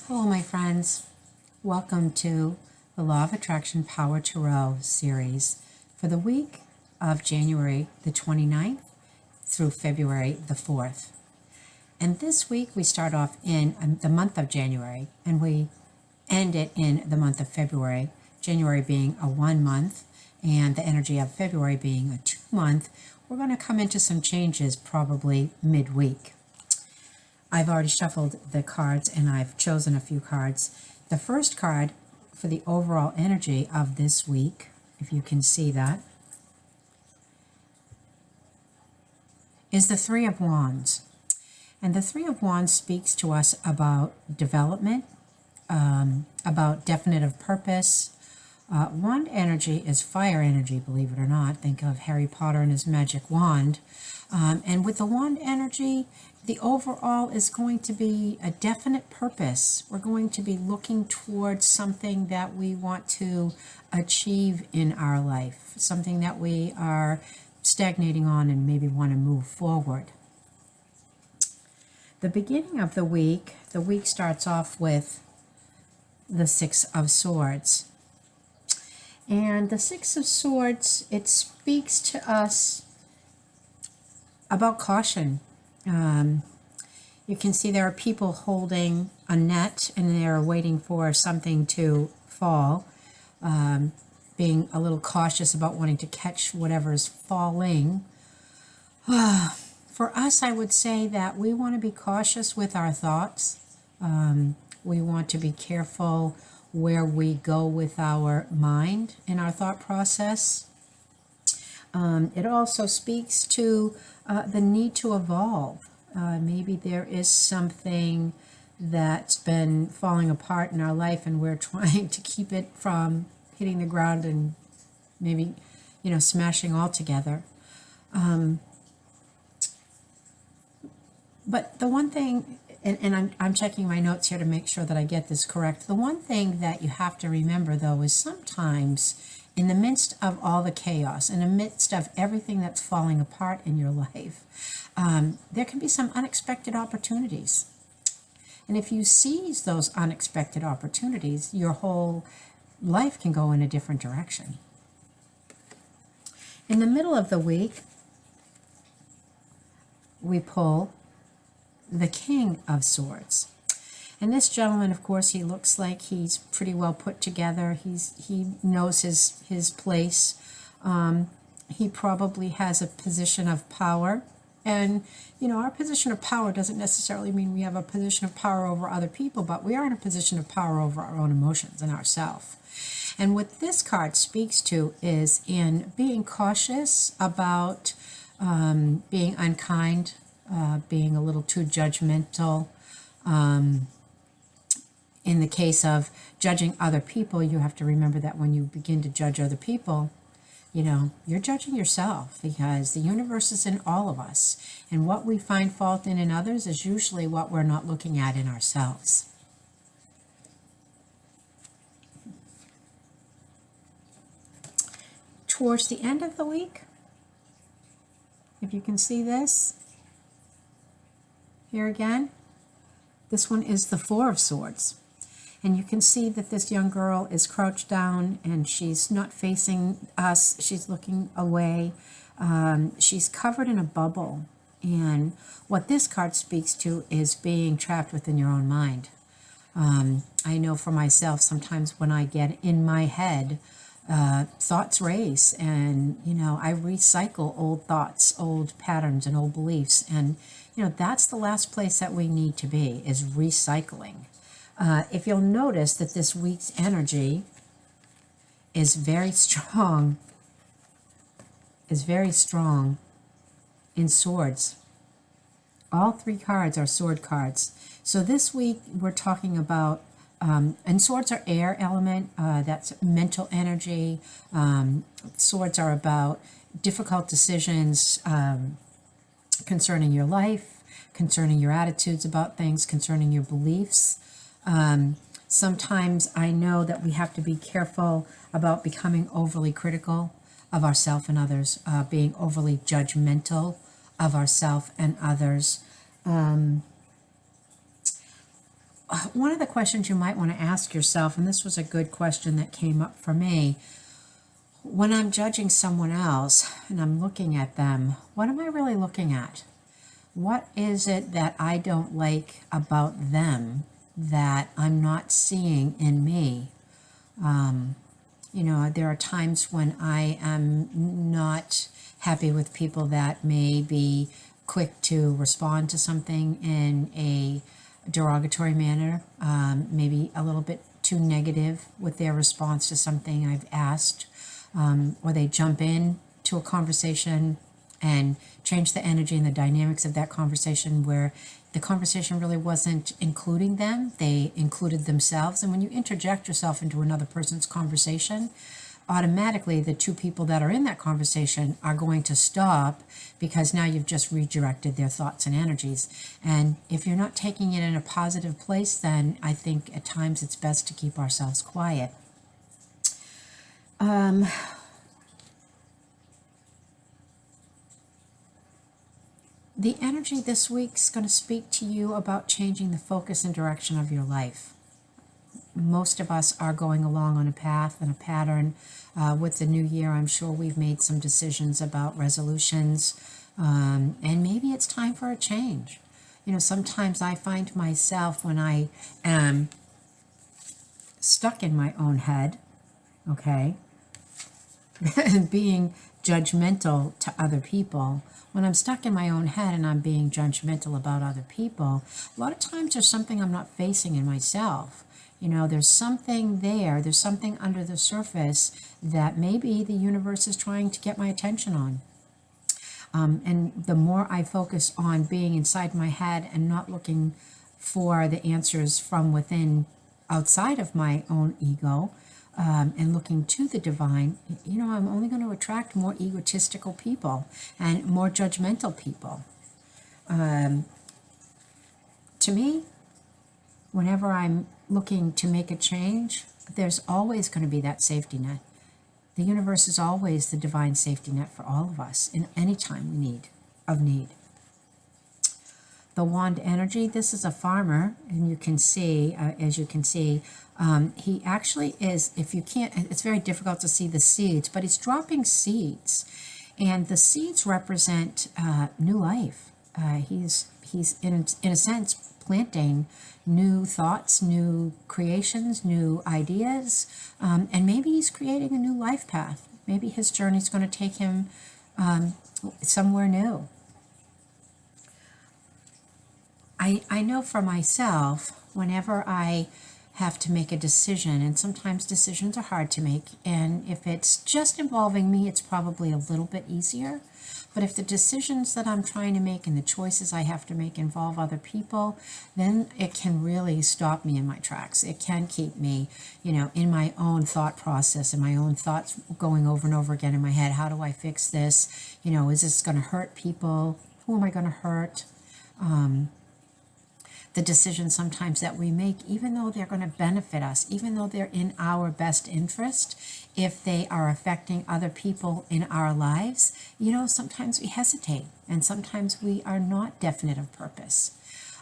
Hello, my friends. Welcome to the Law of Attraction Power Tarot series for the week of January the 29th through February the 4th. And this week we start off in the month of January and we end it in the month of February, January being a 1 month and the energy of February being a 2 month. We're going to come into some changes probably midweek. I've already shuffled the cards and I've chosen a few cards. The first card for the overall energy of this week, if you can see that, is the Three of Wands. And the Three of Wands speaks to us about development, about definitive purpose. Wand energy is fire energy, believe it or not. Think of Harry Potter and his magic wand. And with the wand energy, the overall is going to be a definite purpose. We're going to be looking towards something that we want to achieve in our life, something that we are stagnating on and maybe want to move forward. The beginning of the week starts off with the Six of Swords. And the Six of Swords, it speaks to us about caution. You can see there are people holding a net and they're waiting for something to fall, being a little cautious about wanting to catch whatever is falling. For us, I would say that we want to be cautious with our thoughts. We want to be careful where we go with our mind in our thought process. It also speaks to the need to evolve. Maybe there is something that's been falling apart in our life and we're trying to keep it from hitting the ground and maybe, smashing altogether. But the one thing, and I'm checking my notes here to make sure that I get this correct. The one thing that you have to remember, though, is sometimes in the midst of all the chaos, in the midst of everything that's falling apart in your life, there can be some unexpected opportunities. And if you seize those unexpected opportunities, your whole life can go in a different direction. In the middle of the week, we pull the King of Swords. And this gentleman, of course, he looks like he's pretty well put together. He knows his place. He probably has a position of power. And, our position of power doesn't necessarily mean we have a position of power over other people, but we are in a position of power over our own emotions and ourselves. And what this card speaks to is in being cautious about being unkind, being a little too judgmental. In the case of judging other people, you have to remember that when you begin to judge other people, you're judging yourself, because the universe is in all of us. And what we find fault in others is usually what we're not looking at in ourselves. Towards the end of the week, if you can see this, here again, this one is the Four of Swords. And you can see that this young girl is crouched down and she's not facing us. She's looking away. She's covered in a bubble. And what this card speaks to is being trapped within your own mind. I know for myself, sometimes when I get in my head, thoughts race, and I recycle old thoughts, old patterns, and old beliefs. And that's the last place that we need to be, is recycling. If you'll notice that this week's energy is very strong in swords. All three cards are sword cards. So this week we're talking about, and swords are air element, that's mental energy. Swords are about difficult decisions concerning your life, concerning your attitudes about things, concerning your beliefs. Sometimes I know that we have to be careful about becoming overly critical of ourselves and others, being overly judgmental of ourselves and others. one of the questions you might want to ask yourself, and this was a good question that came up for me, when I'm judging someone else and I'm looking at them, what am I really looking at? What is it that I don't like about them that I'm not seeing in me? There are times when I am not happy with people that may be quick to respond to something in a derogatory manner, maybe a little bit too negative with their response to something I've asked, or they jump in to a conversation and change the energy and the dynamics of that conversation where the conversation really wasn't including them, they included themselves. And when you interject yourself into another person's conversation, automatically the two people that are in that conversation are going to stop because now you've just redirected their thoughts and energies. And if you're not taking it in a positive place, then I think at times it's best to keep ourselves quiet. The energy this week is going to speak to you about changing the focus and direction of your life. Most of us are going along on a path and a pattern. With the new year, I'm sure we've made some decisions about resolutions, and maybe it's time for a change. Sometimes I find myself when I am stuck in my own head, okay, and being judgmental to other people. When I'm stuck in my own head and I'm being judgmental about other people, a lot of times there's something I'm not facing in myself. There's something there, there's something under the surface that maybe the universe is trying to get my attention on. And the more I focus on being inside my head and not looking for the answers from within, outside of my own ego, and looking to the divine, I'm only going to attract more egotistical people and more judgmental people. To me, whenever I'm looking to make a change, there's always going to be that safety net. The universe is always the divine safety net for all of us in any time we need. The wand energy, this is a farmer, and you can see, as you can see, he actually is, if you can't, it's very difficult to see the seeds, but he's dropping seeds. And the seeds represent new life. He's in a sense, planting new thoughts, new creations, new ideas, and maybe he's creating a new life path. Maybe his journey is going to take him somewhere new. I know for myself, whenever I have to make a decision, and sometimes decisions are hard to make, and if it's just involving me, it's probably a little bit easier. But if the decisions that I'm trying to make and the choices I have to make involve other people, then it can really stop me in my tracks. It can keep me, in my own thought process and my own thoughts going over and over again in my head. How do I fix this? Is this going to hurt people? Who am I going to hurt? The decisions sometimes that we make, even though they're going to benefit us, even though they're in our best interest, if they are affecting other people in our lives, sometimes we hesitate and sometimes we are not definite of purpose.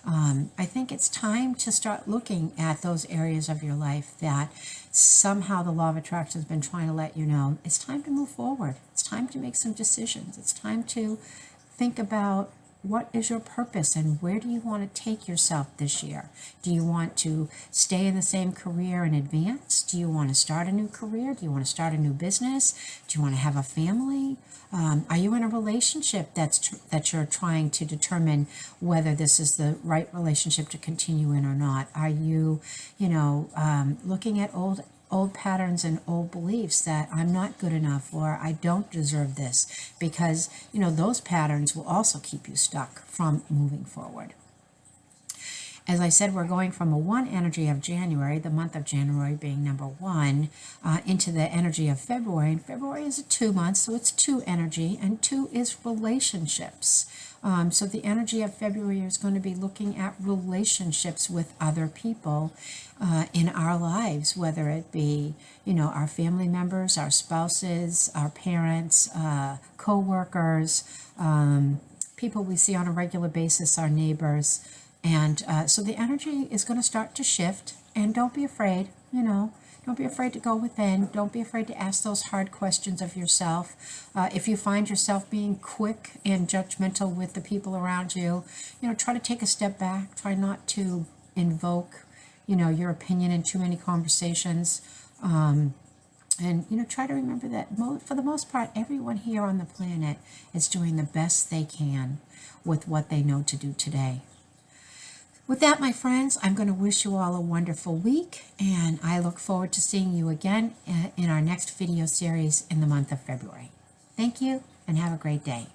I think it's time to start looking at those areas of your life that somehow the law of attraction has been trying to let you know it's time to move forward. It's time to make some decisions. It's time to think about what is your purpose and where do you want to take yourself this year? Do you want to stay in the same career and advance? Do you want to start a new career? Do you want to start a new business? Do you want to have a family? Are you in a relationship that you're trying to determine whether this is the right relationship to continue in or not? Are you, looking at old patterns and old beliefs that I'm not good enough or I don't deserve this, because those patterns will also keep you stuck from moving forward. As I said, we're going from a 1 energy of January, the month of January being number 1, into the energy of February. And February is a 2 month, so it's 2 energy, and 2 is relationships. So the energy of February is going to be looking at relationships with other people in our lives, whether it be, our family members, our spouses, our parents, co-workers, people we see on a regular basis, our neighbors. And so the energy is going to start to shift, and don't be afraid, don't be afraid to go within. Don't be afraid to ask those hard questions of yourself. If you find yourself being quick and judgmental with the people around you, try to take a step back. Try not to invoke, your opinion in too many conversations. And, try to remember that for the most part, everyone here on the planet is doing the best they can with what they know to do today. With that, my friends, I'm going to wish you all a wonderful week, and I look forward to seeing you again in our next video series in the month of February. Thank you, and have a great day.